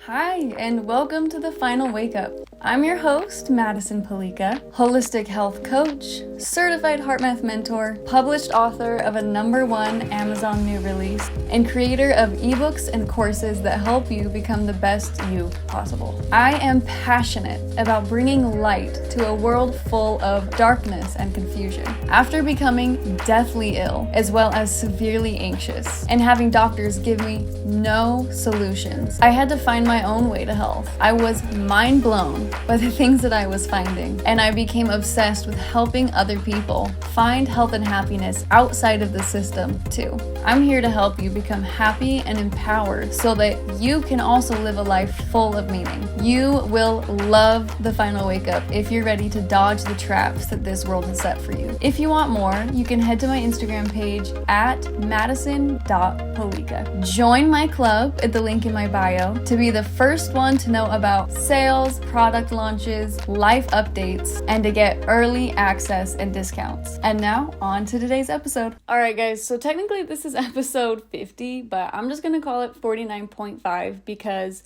Hi, and welcome to The Final Wake Up. I'm your host, Madison Palika, holistic health coach, certified heart math mentor, published author of a #1 Amazon new release, and creator of ebooks and courses that help you become the best you possible. I am passionate about bringing light to a world full of darkness and confusion. After becoming deathly ill, as well as severely anxious, and having doctors give me no solutions, I had to find my own way to health. I was mind blown by the things that I was finding, and I became obsessed with helping other people find health and happiness outside of the system too. I'm here to help you become happy and empowered so that you can also live a life full of meaning. You will love The Final Wake Up if you're ready to dodge the traps that this world has set for you. If you want more, you can head to my Instagram page at madison.palika. Join my club at the link in my bio to be the first one to know about sales, product launches, life updates, and to get early access and discounts. And now, on to today's episode. Alright guys, so technically this is episode 50, but I'm just going to call it 49.5 because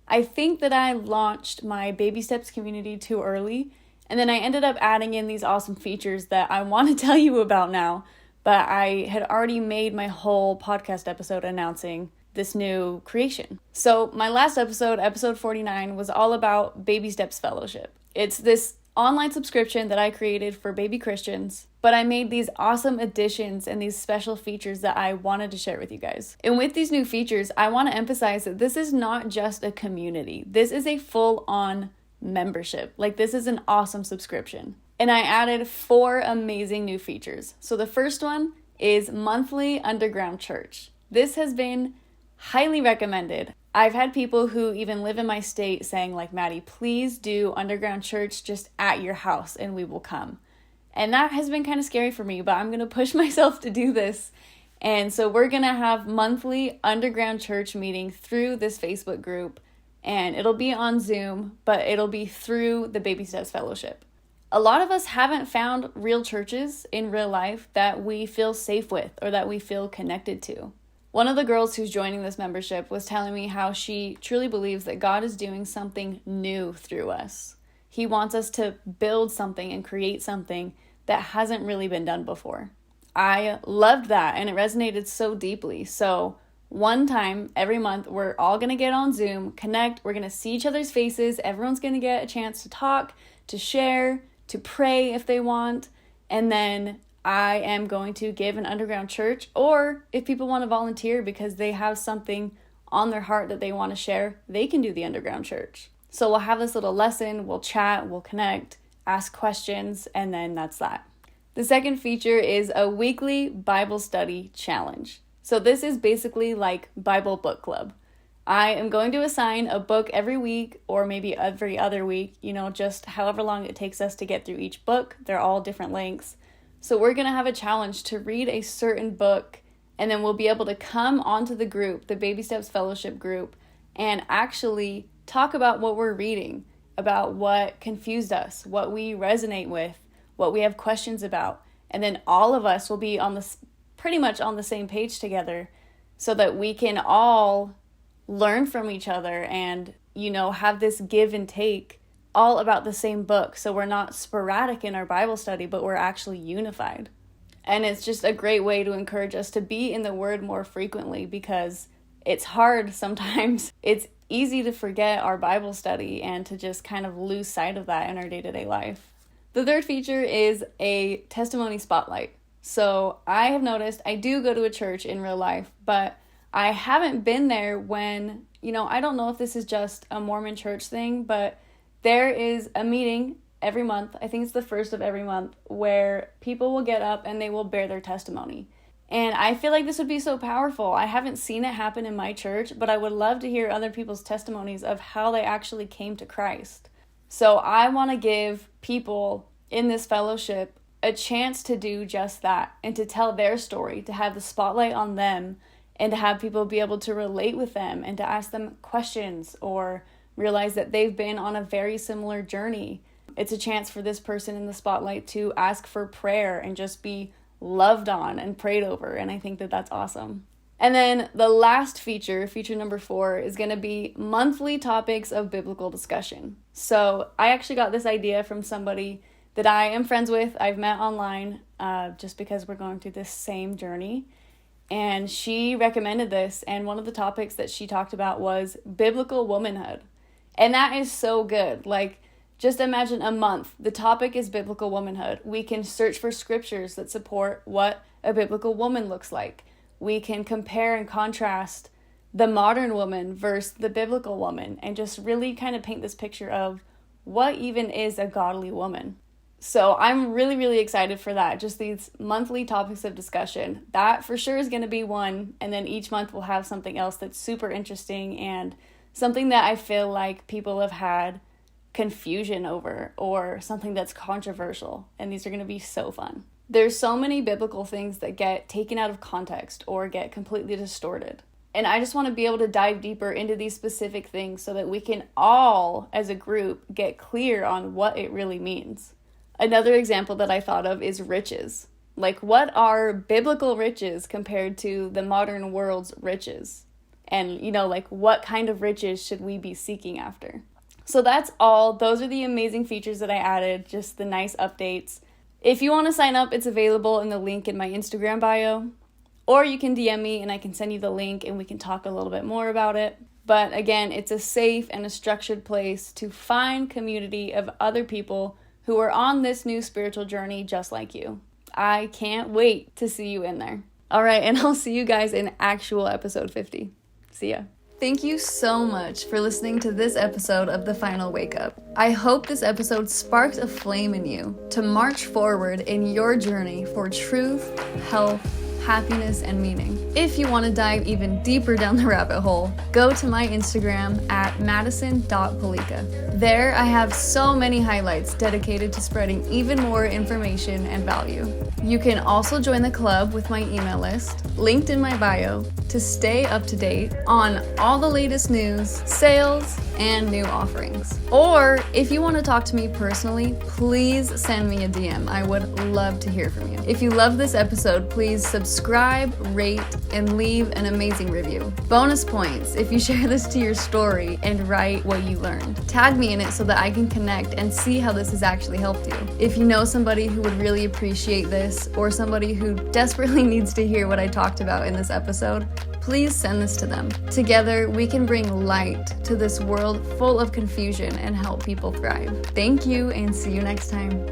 I think that I launched my Baby Steps community too early, and then I ended up adding in these awesome features that I want to tell you about now, but I had already made my whole podcast episode announcing this new creation. So my last episode, episode 49, was all about Baby Steps Fellowship. It's this online subscription that I created for baby Christians, but I made these awesome additions and these special features that I wanted to share with you guys. And with these new features, I want to emphasize that this is not just a community. This is a full-on membership. Like, this is an awesome subscription. And I added 4 amazing new features. So the first one is monthly underground church. This has been highly recommended. I've had people who even live in my state saying, like, Maddie, please do underground church just at your house and we will come. And that has been kind of scary for me, but I'm going to push myself to do this. And so we're going to have monthly underground church meeting through this Facebook group, and it'll be on Zoom, but it'll be through the Baby Steps Fellowship. A lot of us haven't found real churches in real life that we feel safe with or that we feel connected to. One of the girls who's joining this membership was telling me how she truly believes that God is doing something new through us. He wants us to build something and create something that hasn't really been done before. I loved that, and it resonated so deeply. So one time every month, we're all going to get on Zoom, connect, we're going to see each other's faces, everyone's going to get a chance to talk, to share, to pray if they want, and then I am going to give an underground church, or if people want to volunteer because they have something on their heart that they want to share, they can do the underground church. So we'll have this little lesson, we'll chat, we'll connect, ask questions, and then that's that. The second feature is a weekly Bible study challenge. So this is basically like Bible book club. I am going to assign a book every week, or maybe every other week, just however long it takes us to get through each book. They're all different lengths. So we're going to have a challenge to read a certain book, and then we'll be able to come onto the group, the Baby Steps Fellowship group, and actually talk about what we're reading, about what confused us, what we resonate with, what we have questions about. And then all of us will be pretty much on the same page together so that we can all learn from each other and, have this give and take all about the same book. So we're not sporadic in our Bible study, but we're actually unified. And it's just a great way to encourage us to be in the Word more frequently, because it's hard sometimes. It's easy to forget our Bible study and to just kind of lose sight of that in our day-to-day life. The third feature is a testimony spotlight. So I have noticed I do go to a church in real life, but I haven't been there when, I don't know if this is just a Mormon church thing, but there is a meeting every month, I think it's the first of every month, where people will get up and they will bear their testimony. And I feel like this would be so powerful. I haven't seen it happen in my church, but I would love to hear other people's testimonies of how they actually came to Christ. So I want to give people in this fellowship a chance to do just that and to tell their story, to have the spotlight on them, and to have people be able to relate with them and to ask them questions or realize that they've been on a very similar journey. It's a chance for this person in the spotlight to ask for prayer and just be loved on and prayed over. And I think that that's awesome. And then the last feature number 4, is going to be monthly topics of biblical discussion. So I actually got this idea from somebody that I am friends with. I've met online just because we're going through this same journey. And she recommended this. And one of the topics that she talked about was biblical womanhood. And that is so good. Like, just imagine a month. The topic is biblical womanhood. We can search for scriptures that support what a biblical woman looks like. We can compare and contrast the modern woman versus the biblical woman and just really kind of paint this picture of what even is a godly woman. So I'm really, really excited for that. Just these monthly topics of discussion. That for sure is going to be one. And then each month we'll have something else that's super interesting and something that I feel like people have had confusion over or something that's controversial. And these are going to be so fun. There's so many biblical things that get taken out of context or get completely distorted. And I just want to be able to dive deeper into these specific things so that we can all, as a group, get clear on what it really means. Another example that I thought of is riches. Like, what are biblical riches compared to the modern world's riches? And, like, what kind of riches should we be seeking after? So that's all. Those are the amazing features that I added, just the nice updates. If you want to sign up, it's available in the link in my Instagram bio, or you can DM me and I can send you the link and we can talk a little bit more about it. But again, it's a safe and a structured place to find community of other people who are on this new spiritual journey just like you. I can't wait to see you in there. All right, and I'll see you guys in actual episode 50. See ya. Thank you so much for listening to this episode of The Final Wake Up. I hope this episode sparked a flame in you to march forward in your journey for truth, health, happiness, and meaning. If you want to dive even deeper down the rabbit hole, go to my Instagram at madison.polika. There I have so many highlights dedicated to spreading even more information and value. You can also join the club with my email list, linked in my bio, to stay up to date on all the latest news, sales, and new offerings. Or if you want to talk to me personally, please send me a DM. I would love to hear from you. If you love this episode, please subscribe, rate, and leave an amazing review. Bonus points if you share this to your story and write what you learned. Tag me in it so that I can connect and see how this has actually helped you. If you know somebody who would really appreciate this, or somebody who desperately needs to hear what I talked about in this episode, please send this to them. Together, we can bring light to this world full of confusion and help people thrive. Thank you, and see you next time.